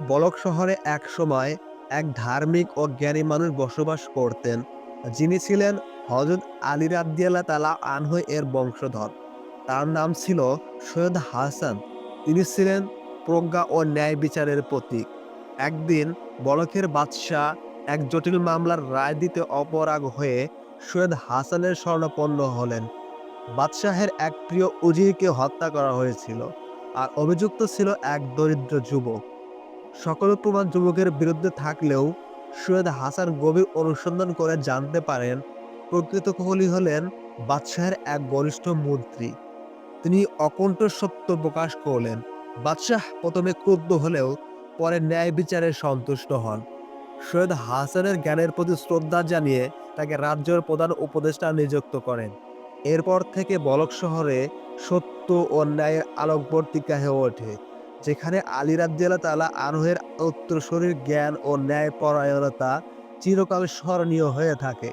বলক শহরে একসময় এক ধার্মিক ও জ্ঞানী মানুষ বসবাস করতেন, যিনি ছিলেন হযরত আলী রাদিয়াল্লাহু তাআলা আনহু এর বংশধর। তার নাম ছিল সৈয়দ হাসান। তিনি ছিলেন প্রজ্ঞা ও ন্যায় বিচারের প্রতীক। একদিন বলখের বাদশাহ এক জটিল মামলার রায় দিতে অপারগ হয়ে সৈয়দ হাসানের শরণাপন্ন হলেন। বাদশাহের এক প্রিয় উজিরকে হত্যা করা হয়েছিল, আর অভিযুক্ত ছিল এক দরিদ্র যুবক। সকল প্রমাণ যুবকের বিরুদ্ধে থাকলেও সৈয়দ হাসান গভীর অনুসন্ধান করে জানতে পারেন প্রকৃত খুনি হলেন বাদশাহের এক ঘনিষ্ঠ মন্ত্রী। তিনি অকুণ্ঠ সত্য প্রকাশ করলেন। বাদশাহ প্রথমে ক্রুদ্ধ হলেও পরে ন্যায় বিচারে সন্তুষ্ট হন। সৈয়দ হাসানের জ্ঞানের প্রতি শ্রদ্ধা জানিয়ে তাকে রাজ্যের প্রধান উপদেষ্টা নিযুক্ত করেন। এরপর থেকে বলক শহরে সত্য ও ন্যায়ের আলোকবর্তিকা হয়ে ওঠে, যেখানে আলী রাদিয়াল্লাহু তাআলা আনহু-এর উত্তরসূরির জ্ঞান ও ন্যায়পরায়ণতা চিরকাল স্মরণীয় হয়ে থাকে।